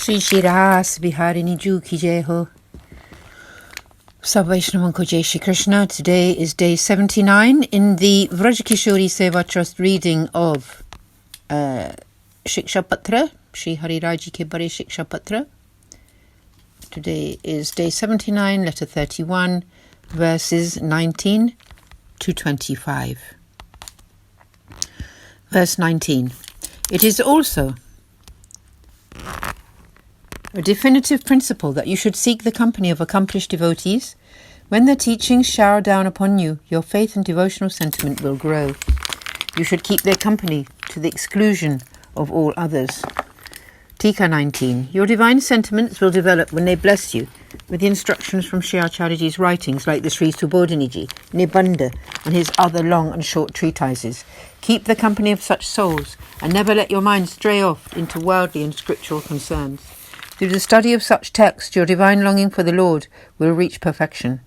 Shri Shri Ras Biharini Ju Ki Jai Ho. Salvation Ko Jai Shri Krishna. Today is day 79 in the Vrajakishori Seva Trust reading of Shiksha Patra, Shri Hari Raji Ke Bare Shiksha Patra. Today is day 79, letter 31, verses 19 to 25. Verse 19. It is also a definitive principle that you should seek the company of accomplished devotees. When their teachings shower down upon you, your faith and devotional sentiment will grow. You should keep their company to the exclusion of all others. Tika 19. Your divine sentiments will develop when they bless you with the instructions from Sri Acharyaji's writings like the Sri Subodhiniji, Nibandha, and his other long and short treatises. Keep the company of such souls and never let your mind stray off into worldly and scriptural concerns. Through the study of such texts, your divine longing for the Lord will reach perfection.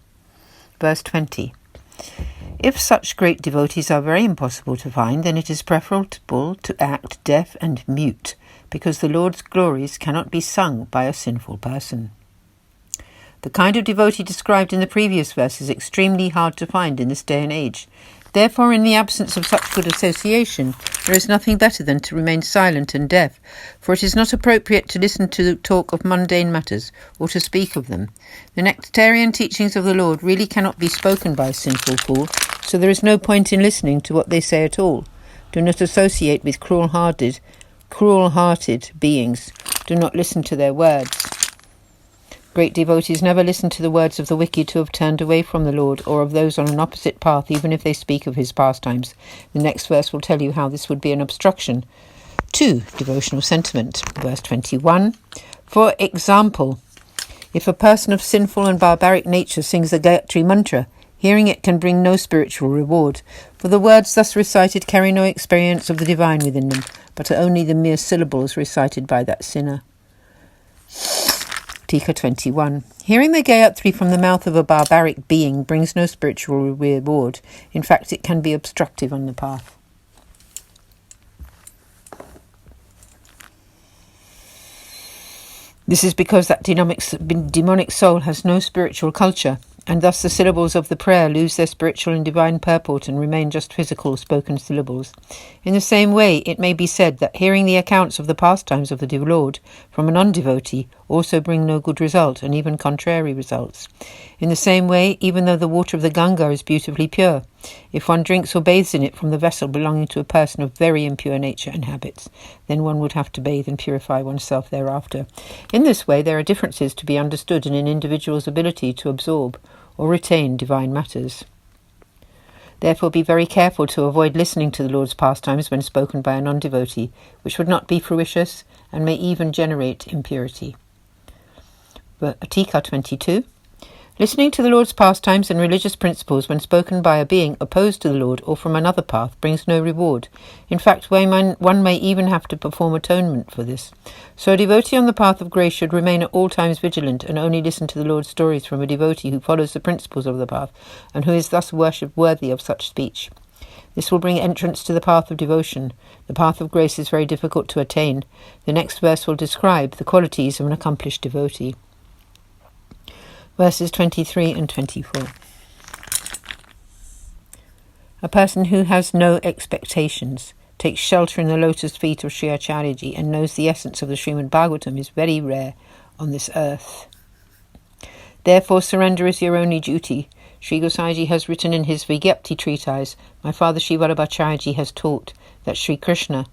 Verse 20. If such great devotees are very impossible to find, then it is preferable to act deaf and mute, because the Lord's glories cannot be sung by a sinful person. The kind of devotee described in the previous verse is extremely hard to find in this day and age. Therefore, in the absence of such good association, there is nothing better than to remain silent and deaf, for it is not appropriate to listen to talk of mundane matters or to speak of them. The nectarian teachings of the Lord really cannot be spoken by a sinful fool, so there is no point in listening to what they say at all. Do not associate with cruel-hearted beings. Do not listen to their words. Great devotees never listen to the words of the wicked who have turned away from the Lord, or of those on an opposite path, even if they speak of his pastimes. The next verse will tell you how this would be an obstruction to devotional sentiment. Verse 21. For example, if a person of sinful and barbaric nature sings the Gayatri mantra, hearing it can bring no spiritual reward, for the words thus recited carry no experience of the divine within them, but are only the mere syllables recited by that sinner. Tika 21. Hearing the Gayatri from the mouth of a barbaric being brings no spiritual reward. In fact, it can be obstructive on the path. This is because that demonic soul has no spiritual culture, and thus the syllables of the prayer lose their spiritual and divine purport and remain just physical spoken syllables. In the same way, it may be said that hearing the accounts of the pastimes of the Lord from an undevotee also bring no good result, and even contrary results. In the same way, even though the water of the Ganga is beautifully pure, if one drinks or bathes in it from the vessel belonging to a person of very impure nature and habits, then one would have to bathe and purify oneself thereafter. In this way, there are differences to be understood in an individual's ability to absorb or retain divine matters. Therefore, be very careful to avoid listening to the Lord's pastimes when spoken by a non-devotee, which would not be fruitious and may even generate impurity. Tika 22. Listening to the Lord's pastimes and religious principles when spoken by a being opposed to the Lord or from another path brings no reward. In fact, one may even have to perform atonement for this. So a devotee on the path of grace should remain at all times vigilant and only listen to the Lord's stories from a devotee who follows the principles of the path and who is thus worshipped worthy of such speech. This will bring entrance to the path of devotion. The path of grace is very difficult to attain. The next verse will describe the qualities of an accomplished devotee. Verses 23 and 24. A person who has no expectations, takes shelter in the lotus feet of Sri Acharyaji, and knows the essence of the Srimad Bhagavatam is very rare on this earth. Therefore, surrender is your only duty. Sri Gosai has written in his Vigyapti treatise, my father Sri Vallabhacharyaji has taught that Sri Krishna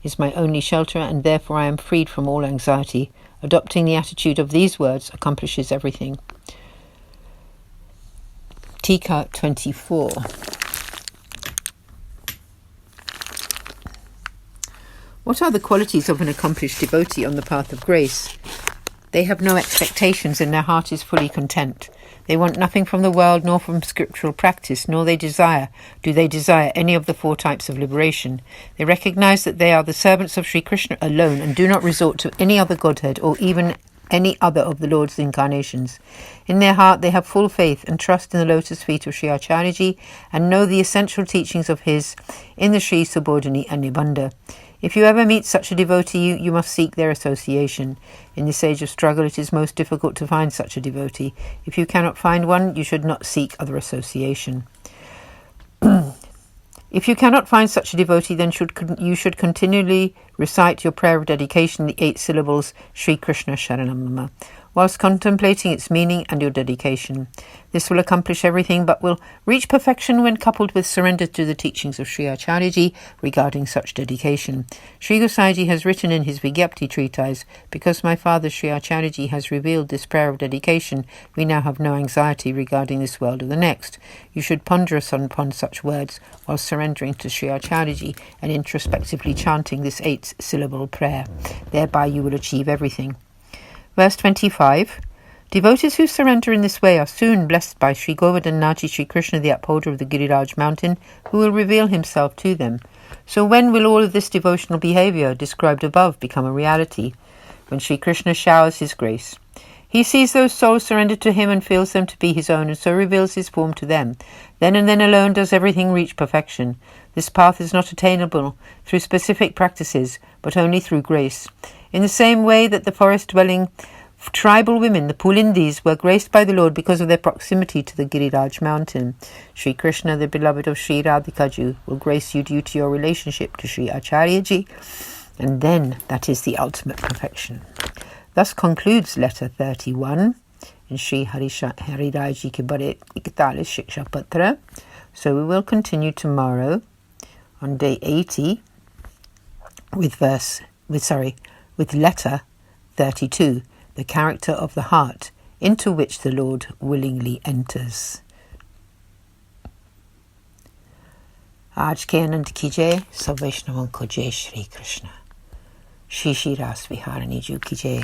is my only shelter, and therefore I am freed from all anxiety. Adopting the attitude of these words accomplishes everything. Tika 24. What are the qualities of an accomplished devotee on the path of grace? They have no expectations and their heart is fully content. They want nothing from the world nor from scriptural practice, nor do they desire any of the four types of liberation. They recognize that they are the servants of Sri Krishna alone and do not resort to any other godhead or even any other of the Lord's incarnations. In their heart they have full faith and trust in the lotus feet of Sri Acharyaji and know the essential teachings of his in the Sri Subodhini and Nibandha. If you ever meet such a devotee, you must seek their association. In this age of struggle, it is most difficult to find such a devotee. If you cannot find one, you should not seek other association. If you cannot find such a devotee, then you should continually recite your prayer of dedication, the 8 syllables, Sri Krishna Sharanam Mama, whilst contemplating its meaning and your dedication. This will accomplish everything, but will reach perfection when coupled with surrender to the teachings of Sri Acharyaji regarding such dedication. Sri Gosai has written in his Vigyapti treatise, because my father Sri Acharyaji has revealed this prayer of dedication, we now have no anxiety regarding this world or the next. You should ponder upon such words while surrendering to Sri Acharyaji and introspectively chanting this 8-syllable prayer. Thereby you will achieve everything. Verse 25. Devotees who surrender in this way are soon blessed by Sri Govardhan Naji Sri Krishna, the upholder of the Giriraj mountain, who will reveal himself to them. So when will all of this devotional behaviour described above become a reality? When Sri Krishna showers his grace. He sees those souls surrendered to him and feels them to be his own, and so reveals his form to them. Then and then alone does everything reach perfection. This path is not attainable through specific practices, but only through grace. In the same way that the forest-dwelling tribal women, the Pulindis, were graced by the Lord because of their proximity to the Giriraj mountain, Sri Krishna, the beloved of Sri Radhikaju, will grace you due to your relationship to Sri Acharyaji, and then that is the ultimate perfection. Thus concludes letter 31 in Sri Hariraji Ki Bade 41 Shiksha Patra. So we will continue tomorrow on day 80 with letter 32, the character of the heart, into which the Lord willingly enters. Aaj ke Anand ki jai, sab Vaishnavan ko jai Shri Krishna. Shri Ras Viharani Ju ki jai.